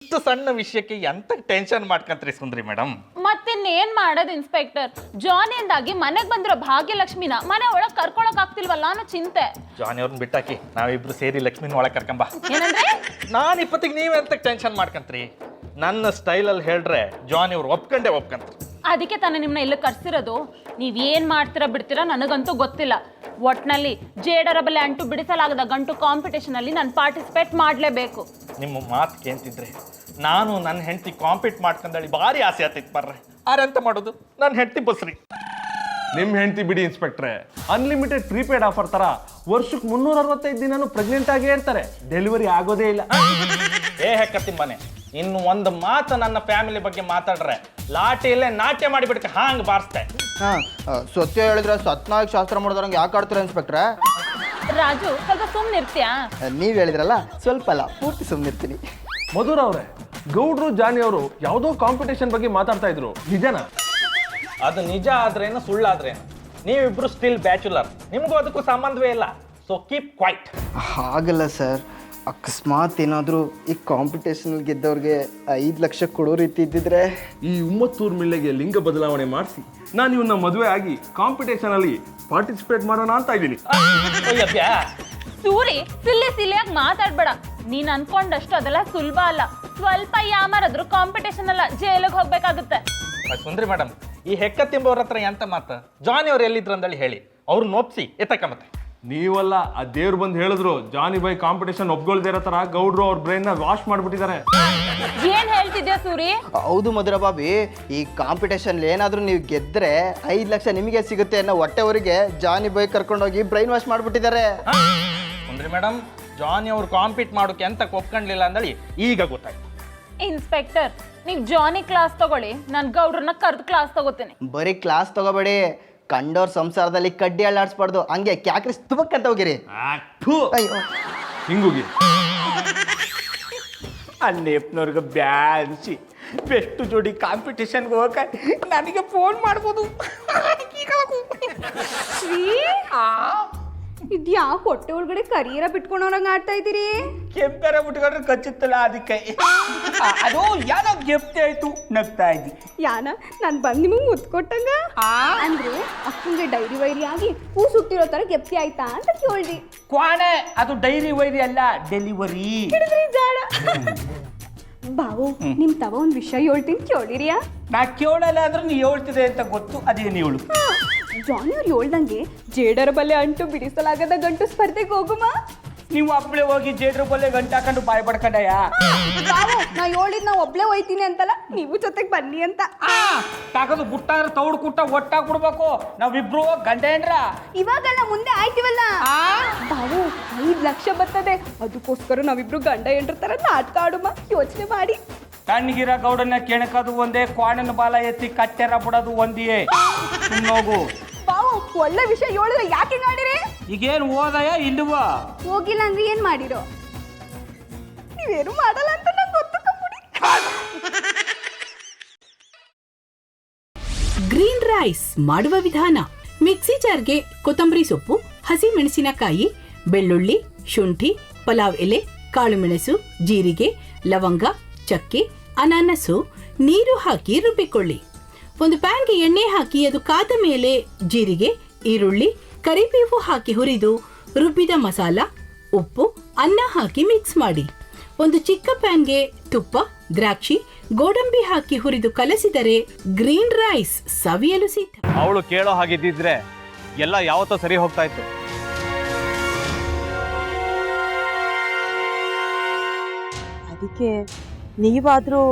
ಇಷ್ಟು ಸಣ್ಣ ವಿಷಯಕ್ಕೆ ಎಂತ ಟೆನ್ಷನ್ ಮಾಡ್ಕಂತ್ರಿ ಸುಂದ್ರಿ ಮೇಡಮ್? ಮತ್ತಿನ್ನೇನ್ ಮಾಡೋದು ಇನ್ಸ್ಪೆಕ್ಟರ್? ಜಾನಿಯಿಂದಾಗಿ ಮನೆಗೆ ಬಂದಿರೋ ಭಾಗ್ಯಲಕ್ಷ್ಮಿನ ಮನೆ ಒಳಗ್ ಕರ್ಕೊಳಕ್ ಆಗ್ತಿಲ್ವಲ್ಲ ಅನ್ನೋ ಚಿಂತೆ. ಜಾನಿ ಅವ್ರನ್ನ ಬಿಟ್ಟಾಕಿ, ನಾವಿಬ್ರು ಸೇರಿ ಲಕ್ಷ್ಮಿನ ಒಳಗೆ ಕರ್ಕೊಂಬ. ಏನಂದ್ರೆ? ನಾನು ಇಪ್ಪತ್ತಿಗೆ ನೀವ್ ಎಂತ ಟೆನ್ಷನ್ ಮಾಡ್ಕಂತ್ರಿ? ನನ್ನ ಸ್ಟೈಲಲ್ಲಿ ಹೇಳ್ರೆ ಜಾನಿ ಅವ್ರು ಒಪ್ಕಂತ್ರಿ. ಅದಕ್ಕೆ ತಾನೇ ನಿಮ್ಮನ್ನ ಇಲ್ಲಿ ಕರ್ಸಿರೋದು. ನೀವೇನ್ ಮಾಡ್ತೀರಾ ಬಿಡ್ತೀರಾ ನನಗಂತೂ ಗೊತ್ತಿಲ್ಲ. ಒಟ್ನಲ್ಲಿ ಜೇಡರಬಲೆ ಅಂಟು ಬಿಡಿಸಲಾಗದ ಗಂಟು ಕಾಂಪಿಟೇಷನ್ ಅಲ್ಲಿ ನಾನು ಪಾರ್ಟಿಸಿಪೇಟ್ ಮಾಡಲೇಬೇಕು. ನಿಮ್ಮ ಮಾತು ಕೇಳ್ತಿದ್ರೆ ನಾನು ನನ್ನ ಹೆಂಡತಿ ಕಾಂಪೀಟ್ ಮಾಡ್ಕೊಂಡಳಿ ಭಾರಿ ಆಸೆ ಆತೈತೆ ಬರ್ರೆ. ಆರೆಂತ ಮಾಡೋದು? ನನ್ನ ಹೆಂಡತಿ ಬಸ್ರಿ. ನಿಮ್ಮ ಹೆಂಡತಿ ಬಿಡಿ ಇನ್ಸ್ಪೆಕ್ಟ್ರೆ, ಅನ್ಲಿಮಿಟೆಡ್ ಪ್ರೀಪೇಡ್ ಆಫರ್ ತರ ವರ್ಷಕ್ಕೆ 365 ದಿನನೂ ಪ್ರೆಗ್ನೆಂಟ್ ಆಗೇ ಇರ್ತಾರೆ, ಡೆಲಿವರಿ ಆಗೋದೇ ಇಲ್ಲ. ಹೆಕ್ಕತ್ತಿಂಬನೆ, ಇನ್ನು ಒಂದು ಮಾತು ನನ್ನ ಫ್ಯಾಮಿಲಿ ಬಗ್ಗೆ ಮಾತಾಡ್ರೆ ಲಾಟಿಯಲ್ಲೇ ನಾಟ್ಯ ಮಾಡಿಬಿಡ್ತೆ, ಹಾಂಗ್ ಬಾರಿಸ್ತೆ. ಸತ್ಯ ಹೇಳಿದ್ರೆ ಸತ್ನಾಗ್ ಶಾಸ್ತ್ರ ಮಾಡಿದ್ರಂಗೆ ಯಾಕೆ ಆಡ್ತೀರಾ ಇನ್ಸ್ಪೆಕ್ಟ್ರೆ? ರಾಜು ಸ್ವಲ್ಪ ಸುಮ್ಮನಿರ್ತೀಯಾ? ನೀವು ಹೇಳಿದ್ರಲ್ಲ, ಸ್ವಲ್ಪ ಅಲ್ಲ ಪೂರ್ತಿ ಸುಮ್ಮನಿರ್ತೀನಿ. ಮಧುರ ಅವರೇ, ಗೌಡ್ರು ಜಾನಿ ಅವರು ಯಾವುದೋ ಕಾಂಪಿಟೇಷನ್ ಬಗ್ಗೆ ಮಾತಾಡ್ತಾ ಇದ್ರು, ನಿಜನಾ? ಅದು ನಿಜ ಆದ್ರೇನು ಸುಳ್ಳಾದ್ರೇನು, ನೀವಿಬ್ರು ಸ್ಟಿಲ್ ಬ್ಯಾಚುಲರ್, ನಿಮಗೂ ಅದಕ್ಕೂ ಸಂಬಂಧವೇ ಇಲ್ಲ. So keep quiet. ಹಾಗಲ್ಲ ಸರ್, ಅಕಸ್ಮಾತ್ ಏನಾದರೂ ಈ ಕಾಂಪಿಟೇಷನಲ್ಲಿ ಗೆದ್ದವ್ರಿಗೆ 5 ಲಕ್ಷ ಕೊಡೋ ರೀತಿ ಇದ್ದಿದ್ರೆ. ಈ ಉಮ್ಮತ್ತೂರ್ ಮಿಲ್ಲೆಗೆ ಲಿಂಗ ಬದಲಾವಣೆ ಮಾಡಿಸಿ ನಾನು ಇವನ್ನ ಮದುವೆ ಆಗಿ ಕಾಂಪಿಟೇಷನ್ ಅಲ್ಲಿ ಪಾರ್ಟಿಸಿಪೇಟ್ ಮಾಡೋಣ ಅಂತ ಇದ್ದೀನಿ. ಸೂರಿ, ಸಿಲ್ಲಿಯಾಗಿ ಮಾತಾಡ್ಬೇಡ. ನೀನ್ ಅನ್ಕೊಂಡಷ್ಟು ಅದೆಲ್ಲ ಸುಲಭ ಅಲ್ಲ. ಸ್ವಲ್ಪ ಯಾಮಾರಾದ್ರೂ ಕಾಂಪಿಟೇಷನ್ ಅಲ್ಲ, ಜೈಲಿಗೆ ಹೋಗ್ಬೇಕಾಗುತ್ತೆ. ಸುಂದ್ರಿ ಮೇಡಮ್, ಈ ಹೆಕ್ಕತ್ತಿಂಬವ್ರ ಹತ್ರ ಎಂತ ಮಾತು? ಜಾನಿ ಅವ್ರು ಎಲ್ಲಿದ್ರು ಅಂದಳಿ ಹೇಳಿ, ಅವ್ರು ನೋಪ್ಸಿ ಎತ್ತಕ್ಕ. ಮತ್ತೆ ನೀವಲ್ಲ, ಆ ದೇವ್ರು ಬಂದು ಹೇಳಿದ್ರು ಜಾನಿ ಬೈ ಕಾಂಪಿಟೇಷನ್ ಒಪ್ಕೊಳ್ದೇ ಇರೋ ತರ ಗೌಡ್ರು ಅವ್ರ ಬ್ರೈನ್ ನ ವಾಶ್ ಮಾಡ್ಬಿಟ್ಟಿದ್ದಾರೆ. ಏನ್ ಹೇಳ್ತಿದ್ಯಾ ಸೂರಿ? ಹೌದು ಮಧುರ ಬಾಬಿ, ಈ ಕಾಂಪಿಟೇಷನ್ ಏನಾದರೂ ನೀವು ಗೆದ್ರೆ 5 ಲಕ್ಷ ನಿಮಗೆ ಸಿಗುತ್ತೆ ಅನ್ನೋ ಹೊಟ್ಟೆವರಿಗೆ ಜಾನಿ ಬೈ ಕರ್ಕೊಂಡೋಗಿ ಬ್ರೈನ್ ವಾಶ್ ಮಾಡ್ಬಿಟ್ಟಿದ್ದಾರೆ. ಸುಂದ್ರಿ ಮೇಡಮ್, ಜಾನಿ ಅವ್ರು ಕಾಂಪೀಟ್ ಮಾಡೋಕೆ ಎಂತ ಒಪ್ಕೊಂಡ್ಲಿಲ್ಲ ಅಂದಳಿ ಈಗ ಗೊತ್ತಾಯ್ತು. ಇನ್ಸ್ಪೆಕ್ಟರ್, ನೀವು ಜಾನಿ ಕ್ಲಾಸ್ ತಗೊಳ್ಳಿ, ನಾನು ಗೌಡ್ರನ್ನ ಕರೆದು ಕ್ಲಾಸ್ ತಗೋತೀನಿ. ಬರೀ ಕ್ಲಾಸ್ ತಗೋಬೇಡಿ, ಕಂಡೋರ್ ಸಂಸಾರದಲ್ಲಿ ಕಡ್ಡಿ ಅಳ್ಳಾಡ್ಸ್ಬಾರ್ದು, ಹಂಗೆ ಕ್ಯಾಕ್ರಿ ತುಬಕ್ಕಂತ ಹೋಗಿರಿ. ಅಯ್ಯೋ, ಹಿಂಗೋಗಿ ಅಲ್ಲೇಪ್ನವ್ರಿಗೆ ಬ್ಯಾನ್ಸಿ ಬೆಸ್ಟ್ ಜೋಡಿ ಕಾಂಪಿಟೇಷನ್ಗೆ ಹೋಗಕ್ಕೆ ನನಗೆ ಫೋನ್ ಮಾಡ್ಬೋದು. ಇದ್ಯಾ ಹೊಟ್ಟೆ ಒಳಗಡೆ ಕರಿಯರ ಬಿಟ್ಕೊಂಡವ್ರಂಗ ಆಡ್ತಾ ಇದ್ದೀರಿ? ಕೆಂಪೆರ ಬಿಟ್ಕೊಂಡ್ರೆ ಕಚ್ಚುತ್ತಲ್ಲ ಅದಕ್ಕೆ. ಅದು ಏನೋ ಗೆಪ್ತಿ ಆಯ್ತು, ನಗ್ತಾ ಇದ್ದಿ. ಯಾನ ನಾನು ಬಂದು ನಿಮಗೆ ಮುತ್ಕೊಟ್ಟಂಗ ಅಂದ್ರೆ ಅಕ್ಕಂಗೆ ಡೈರಿ ವೈರಿ ಆಗಿ ಹೂ ಸುಟ್ಟಿರೋ ತರ ಗೆಪ್ತಿ ಆಯ್ತಾ ಅಂತ ಕೇಳ್ದಿ. ಕ್ವಾಣೆ, ಅದು ಡೈರಿ ವೈರಿ ಅಲ್ಲ, ಡೆಲಿವರಿ. ಹಿಡಿದ್ರಿ ಜಾಡ. ಬಾವು, ನಿಮ್ ತವ ಒಂದ್ ವಿಷಯ ಹೇಳ್ತೀನಿ, ಕೇಳಿರಿಯಾ? ನಾ ಕೇಳಲ್ಲ ಅಂದ್ರೆ ನೀ ಹೇಳ್ತಿದೆ ಅಂತ ಗೊತ್ತು, ಅದೇ ನೀವಳು. ಜಾನಿ ಅವ್ರು ಹೇಳ್ದಂಗೆ ಜೇಡರ ಬಲ್ಲೆ ಅಂಟು ಬಿಡಿಸಲಾಗದ ಗಂಟು ಸ್ಪರ್ಧೆಗೆ ಹೋಗುಮ. ನೀವು ಒಬ್ಳೆ ಹೋಗಿ ಜೇಡ್ರ ಬಲ್ಲೆ ಗಂಟು ಹಾಕೊಂಡು ಬಾಯ್ ಪಡ್ಕೊಂಡಯ್ಯ. ಬಾವು, ನಾ ಹೇಳಿದ್ ನಾ ಒಬ್ಳೆ ಹೋಯ್ತೀನಿ ಅಂತಲ್ಲ, ನೀವು ಜೊತೆಗೆ ಬನ್ನಿ ಅಂತ. ತಾಕದು ಬುಟ್ಟಾದ್ರೆ ತೌಡ್ ಕುಟ್ಟ ಒಟ್ಟಾಗಿ ಬಿಡ್ಬೇಕು, ನಾವಿಬ್ರು ಗಂಡ ಏನ್ರ. ಇವಾಗಲ್ಲ, ಮುಂದೆ ಆಯ್ತಿವಲ್ಲ. ಬಾವು, 5 ಲಕ್ಷ ಬರ್ತದೆ, ಅದಕ್ಕೋಸ್ಕರ ನಾವಿಬ್ರು ಗಂಡ ಹೆಂಡ್ರ ತರ ನಾಟಕ ಆಡುಮ, ಯೋಚನೆ ಮಾಡಿ. ತಣ್ಣಗಿರ ಗೌಡನ್ನ ಕೆಣಕದು ಒಂದೇ, ಕ್ವಾಣನ ಬಾಲ ಎತ್ತಿ ಕಟ್ಟೆರ ಬಿಡೋದು ಒಂದಿಯೇ. ಹೋಗು ಬಾವು, ಒಳ್ಳೆ ವಿಷಯ ಹೇಳಿದ್ರೆ ಯಾಕೆ ಮಾಡಿರಿ? ಈಗೇನು ಓದಯ ಇಲ್ಲವಾ? ಹೋಗಿಲ್ಲ ಅಂದ್ರೆ ಏನ್ ಮಾಡಿರೋ? ನೀವೇನು ಮಾಡಲ್ಲ ಅಂತ ನಂಗೆ ಗೊತ್ತು ಕಂಬಿಡಿ. ಗ್ರೀನ್ ರೈಸ್ ಮಾಡುವ ವಿಧಾನ: ಮಿಕ್ಸಿ ಜಾರ್ಗೆ ಕೊತ್ತಂಬರಿ ಸೊಪ್ಪು, ಹಸಿ ಮೆಣಸಿನಕಾಯಿ, ಬೆಳ್ಳುಳ್ಳಿ, ಶುಂಠಿ, ಪಲಾವ್ ಎಲೆ, ಕಾಳುಮೆಣಸು, ಜೀರಿಗೆ, ಲವಂಗ, ಚಕ್ಕೆ, ಅನಾನಸು, ನೀರು ಹಾಕಿ ರುಬ್ಬಿಕೊಳ್ಳಿ. ಒಂದು ಪ್ಯಾನ್ಗೆ ಎಣ್ಣೆ ಹಾಕಿ ಅದು ಕಾದ ಮೇಲೆ ಜೀರಿಗೆ, ಈರುಳ್ಳಿ, ಕರಿಬೇವು ಹಾಕಿ ಹುರಿದು ರುಬ್ಬಿದ ಮಸಾಲ, ಉಪ್ಪು, ಅನ್ನ ಹಾಕಿ ಮಿಕ್ಸ್ ಮಾಡಿ. ಒಂದು ಚಿಕ್ಕ ಪ್ಯಾನ್ಗೆ ತುಪ್ಪ, ದ್ರಾಕ್ಷಿ, ಗೋಡಂಬಿ ಹಾಕಿ ಹುರಿದು ಕಲಸಿದರೆ ಗ್ರೀನ್ ರೈಸ್ ಸವಿಯಲು ಸಿದ್ಧ. ಅವಳು ಕೇಳೋ ಹಾಗಿದ್ದಿದ್ರೆ ಎಲ್ಲ ಯಾವತ್ತೋ ಸರಿ ಹೋಗ್ತಾ ಇತ್ತು. ಅದಕ್ಕೆ ನೀವಾದ್ರೂ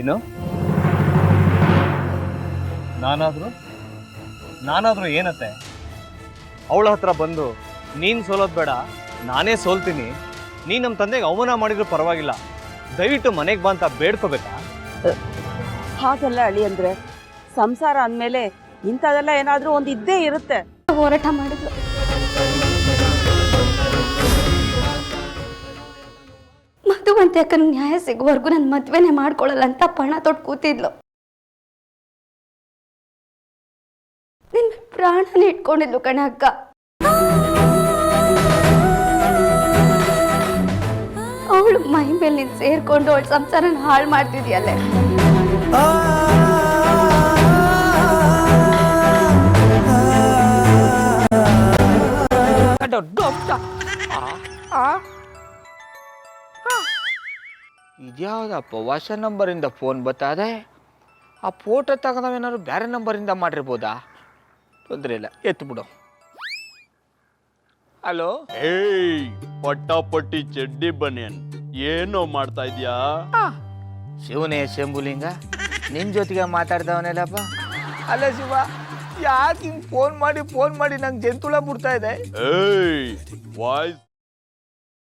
ಏನು? ನಾನಾದ್ರೂ ಏನತ್ತೆ? ಅವಳ ಹತ್ರ ಬಂದು ನೀನು ಸೋಲೋದು ಬೇಡ, ನಾನೇ ಸೋಲ್ತೀನಿ, ನೀನು ನಮ್ಮ ತಂದೆಗೆ ಅವಮಾನ ಮಾಡಿದ್ರು ಪರವಾಗಿಲ್ಲ, ದಯವಿಟ್ಟು ಮನೆಗೆ ಬಾ ಅಂತ ಬೇಡ್ಕೋಬೇಕಾ? ಹಾಗೆಲ್ಲ ಅಳಿ ಅಂದ್ರೆ ಸಂಸಾರ ಅಂದಮೇಲೆ ಇಂಥದೆಲ್ಲ ಏನಾದ್ರೂ ಒಂದು ಇದ್ದೇ ಇರುತ್ತೆ. ಹೋರಾಟ ಮಾಡಿದ್ಲು. ಮಧುವಂತೆ ಅಕ್ಕನ ನ್ಯಾಯ ಸಿಗುವವರೆಗೂ ನನ್ನ ಮದ್ವೆನೆ ಮಾಡ್ಕೊಳ್ಳಲ್ಲ ಅಂತ ಪಣ ತೊಟ್ಟು ಕೂತಿದ್ಲು. ನಿನ್ನ ಪ್ರಾಣನೇ ಇಟ್ಕೊಂಡಿದ್ಲು ಕಣ ಅಕ್ಕ. ಅವಳು ಮೈ ಮೇಲೆ ನೀನು ಸೇರ್ಕೊಂಡು ಅವಳ ಸಂಸಾರನ ಹಾಳು ಮಾಡ್ತಿದ್ಯಲ್ಲೇ. ಇದ್ಯಾವುದಪ್ಪ ಹೊಸ ನಂಬರಿಂದ ಫೋನ್ ಬರ್ತದೆ. ಆ ಫೋಟೋ ತಗೊಂಡವೇನಾದ್ರು ಬೇರೆ ನಂಬರಿಂದ ಮಾಡಿರ್ಬೋದಾ? ತೊಂದರೆ ಇಲ್ಲ, ಎತ್ತು ಬಿಡು. ಹಲೋ, ಏಯ್ ಪಟ್ಟಾಪಟ್ಟಿ ಚಡ್ಡಿ ಬನಿಯನ್ ಏನೋ ಮಾಡ್ತಾ ಇದ್ಯಾ? ಶಿವನೇ ಶಂಭುಲಿಂಗ, ನಿನ್ ಜೊತೆಗೆ ಮಾತಾಡ್ದವನೇಲಪ್ಪ. ಅಲ್ಲ ಶಿವ, ಯಾಕೆ ಹಿಂಗ್ ಫೋನ್ ಮಾಡಿ ನಂಗೆ ಜಂತುಳ ಬಿಡ್ತಾ ಇದೆ? ಏಯ್ ವಾಯ್ಸ್